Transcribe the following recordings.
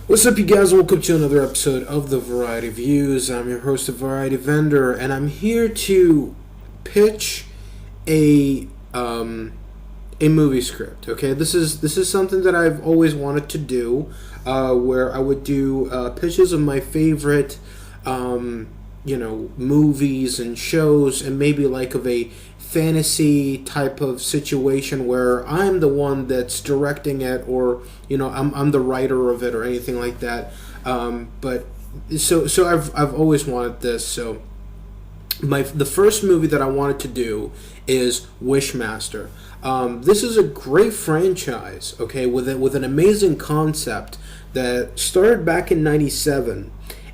What's up, you guys? Welcome to another episode of the Variety Views. I'm your host, the Variety Vendor, and I'm here to pitch a a movie script. Okay, this is something that I've always wanted to do, where I would do pitches of my favorite, movies and shows, and maybe like of a fantasy type of situation where I'm the one that's directing it, or I'm the writer of it, or anything like that. But so I've always wanted this. So the first movie that I wanted to do is Wishmaster. This is a great franchise, okay, with an amazing concept that started back in '97,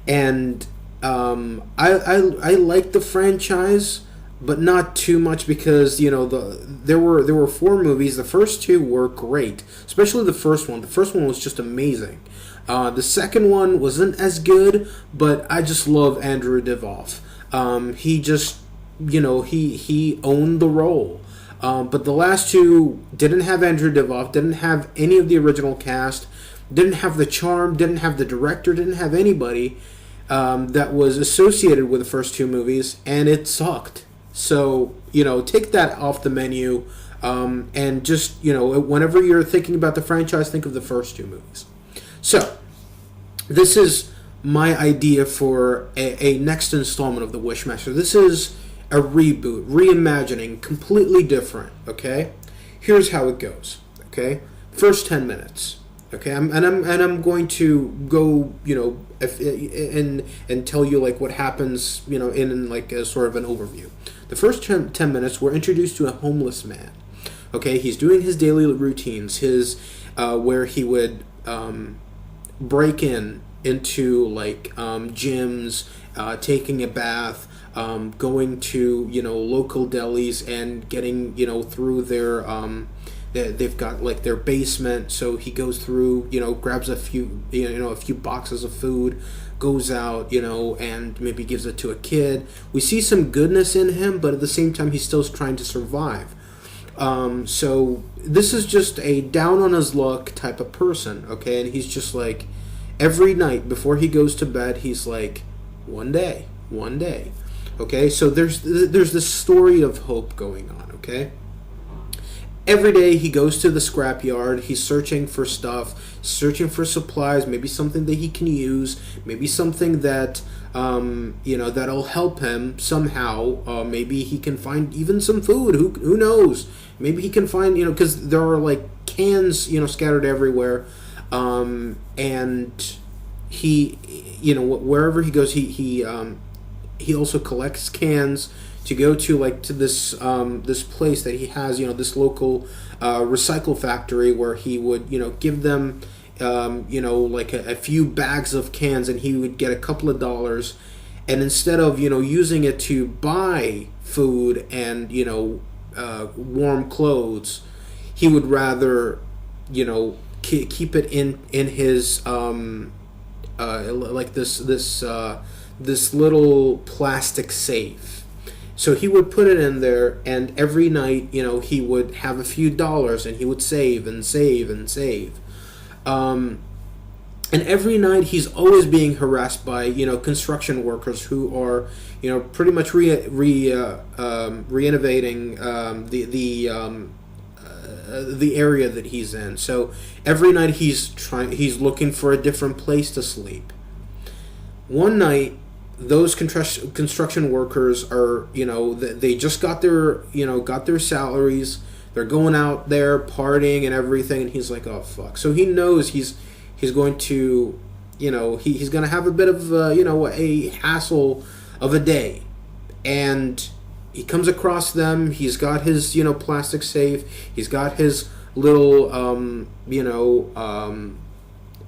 and I like the franchise, but not too much because there were four movies. The first two were great, especially the first one. The first one was just amazing. The second one wasn't as good, but I just love Andrew Divoff. He just he owned the role. But the last two didn't have Andrew Divoff, didn't have any of the original cast, didn't have the charm, didn't have the director, didn't have anybody that was associated with the first two movies, and it sucked. So, take that off the menu, and just, whenever you're thinking about the franchise, think of the first two movies. So, this is my idea for a next installment of the Wishmaster. This is a reboot, reimagining, completely different, okay? Here's how it goes, okay? First 10 minutes. Okay, I'm going to go, and tell you like what happens, in like a sort of an overview. The first 10 minutes, we're introduced to a homeless man. Okay, he's doing his daily routines, where he would break into like gyms, taking a bath, going to local delis and getting through their they've got like their basement, so he goes through, grabs a few boxes of food, goes out, and maybe gives it to a kid. We see some goodness in him, but at the same time he's still trying to survive. So this is just a down on his luck type of person, okay? And he's just like, every night before he goes to bed, he's like, one day, okay? So there's this story of hope going on, okay? Every day he goes to the scrapyard, he's searching for stuff, searching for supplies, maybe something that he can use, maybe something that, that'll help him somehow. Maybe he can find even some food, who knows? Maybe he can find, because there are like cans, scattered everywhere. And he, wherever he goes, he also collects cans to go to this this place that he has, this local recycle factory, where he would give them like a few bags of cans, and he would get a couple of dollars, and instead of using it to buy food and warm clothes, he would rather keep it in his like this little plastic safe. So he would put it in there, and every night, he would have a few dollars, and he would save and save and save. And every night he's always being harassed by, construction workers who are, pretty much re-innovating the area that he's in. So every night he's looking for a different place to sleep. One night, those construction workers are, they just got their salaries. They're going out there partying and everything, and he's like, oh fuck. So he knows he's going to, he's going to have a bit of a hassle of a day, and he comes across them. He's got his plastic safe. He's got his little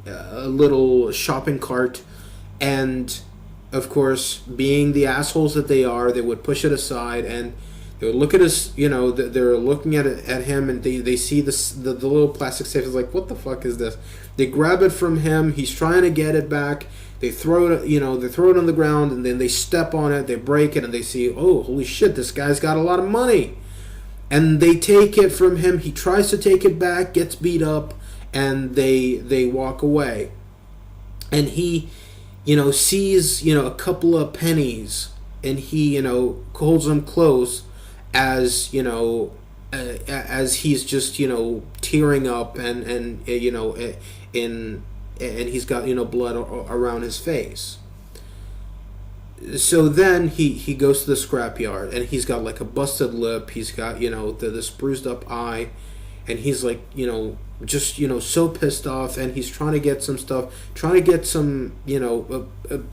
a little shopping cart, and of course, being the assholes that they are, they would push it aside, and they would look at us, they're looking at him, and they see the little plastic safe is like, what the fuck is this? They grab it from him. He's trying to get it back. They throw it, they throw it on the ground, and then they step on it, they break it, and they see, oh, holy shit, this guy's got a lot of money. And they take it from him. He tries to take it back, gets beat up, and they walk away. and he, sees, a couple of pennies, and he, holds them close as, as he's just, tearing up, and he's got, blood around his face. So then he goes to the scrapyard, and he's got like a busted lip, he's got, this bruised up eye, and he's like, just, so pissed off, and he's trying to get some stuff, trying to get some,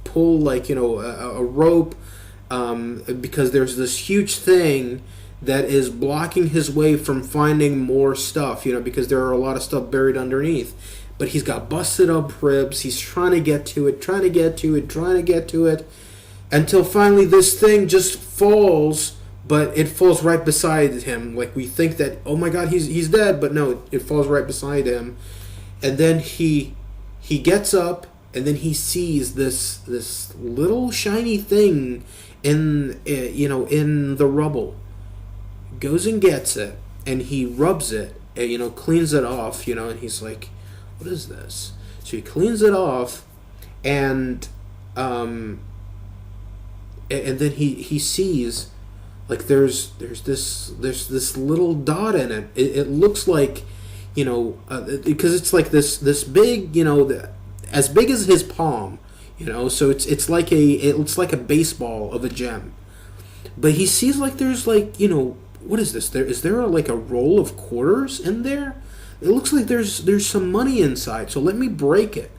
pull, like, a rope, because there's this huge thing that is blocking his way from finding more stuff, because there are a lot of stuff buried underneath. But he's got busted up ribs, he's trying to get to it, until finally this thing just falls, but it falls right beside him. Like, we think that, oh my god, he's dead, but no, it falls right beside him. And then he gets up, and then he sees this little shiny thing in the rubble. Goes and gets it, and he rubs it, and, cleans it off, and he's like, what is this? So he cleans it off, and then he sees, like, there's this little dot in it. It looks like, because it's like this big, as big as his palm, so it's like a baseball of a gem. But he sees, like, there's, like, what is this? Is there like a roll of quarters in there? It looks like there's some money inside. So let me break it.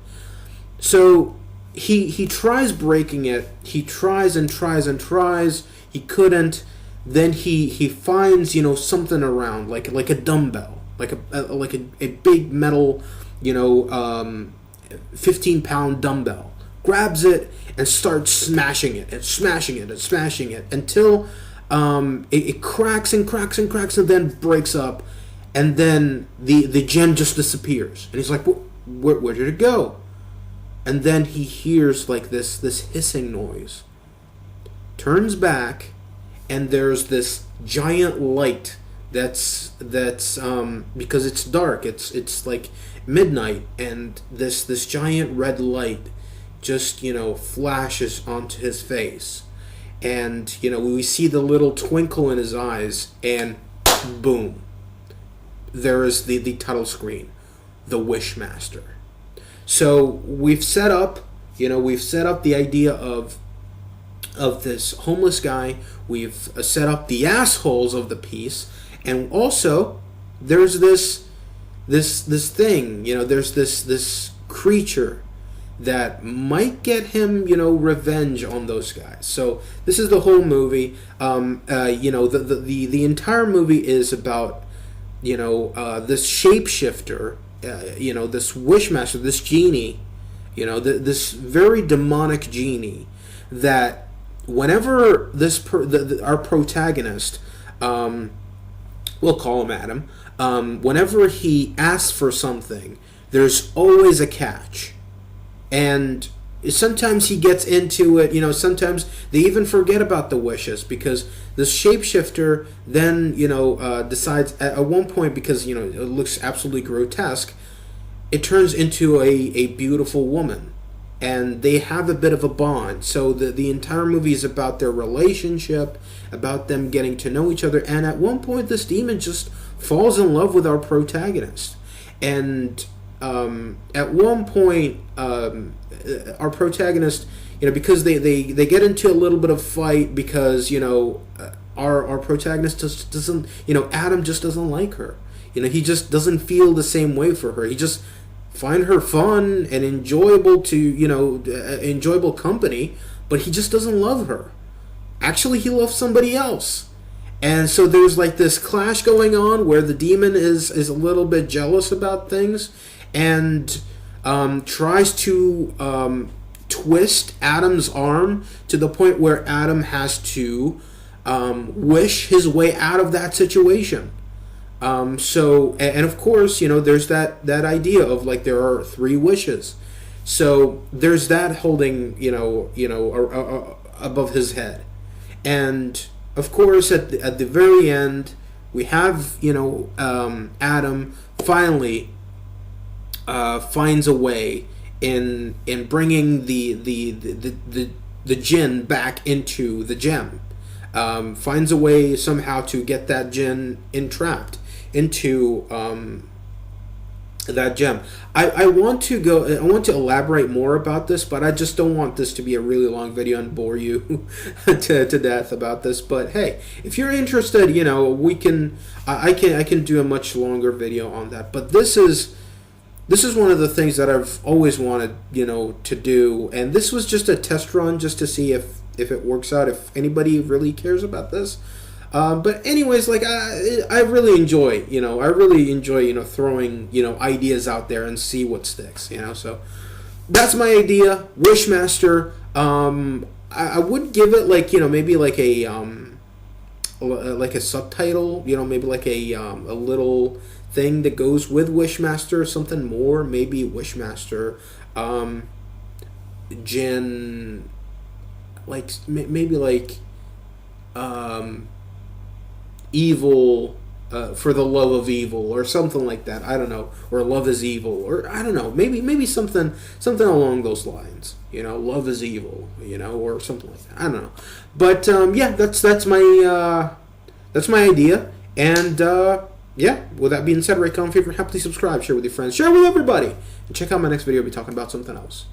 So he tries breaking it. He tries and tries and tries. He couldn't. Then he finds, something around, like a dumbbell, like a big metal, 15-pound dumbbell. Grabs it and starts smashing it until it cracks and cracks and cracks, and then breaks up, and then the gem just disappears. And he's like, where did it go? And then he hears, like, this hissing noise. Turns back, and there's this giant light that's because it's dark, it's like midnight, and this giant red light just, flashes onto his face. And, we see the little twinkle in his eyes, and boom, there is the title screen, The Wishmaster. So we've set up the idea of this homeless guy. We've set up the assholes of the piece, and also there's this thing, there's this creature that might get him, revenge on those guys. So this is the whole movie. The entire movie is about, this shapeshifter, this wishmaster, this genie, this very demonic genie, that whenever our protagonist, we'll call him Adam, whenever he asks for something, there's always a catch. And sometimes he gets into it, sometimes they even forget about the wishes, because this shapeshifter then, decides at one point, because, it looks absolutely grotesque, it turns into a beautiful woman. And they have a bit of a bond. So the entire movie is about their relationship, about them getting to know each other. And at one point, this demon just falls in love with our protagonist. And at one point, our protagonist, because they get into a little bit of fight, because our protagonist just doesn't, Adam just doesn't like her. He just doesn't feel the same way for her. He just find her fun and enjoyable enjoyable company, but he just doesn't love her. Actually, he loves somebody else. And so there's like this clash going on where the demon is a little bit jealous about things, and tries to twist Adam's arm to the point where Adam has to wish his way out of that situation. So, and of course, there's that idea of, like, there are 3 wishes. So there's that holding, above his head. And of course, at the very end, we have, Adam finally finds a way, in bringing the Jinn back into the gem. Finds a way somehow to get that Jinn entrapped into that gem. I want to elaborate more about this, but I just don't want this to be a really long video and bore you to death about this. But hey, if you're interested, I can do a much longer video on that. But this is one of the things that I've always wanted, to do, and this was just a test run just to see if it works out, if anybody really cares about this. But anyways, like I really enjoy, throwing, ideas out there and see what sticks, So that's my idea, Wishmaster. I would give it maybe like a subtitle, maybe like a little thing that goes with Wishmaster, something more, maybe Wishmaster, Jinn, maybe evil, for the love of evil, or something like that. I don't know, or love is evil, or I don't know, maybe something along those lines. Love is evil, or something like that. I don't know, but yeah, that's my idea, and yeah. With that being said, rate, comment, favorite, happily subscribe, share with your friends, share with everybody, and check out my next video. I'll be talking about something else.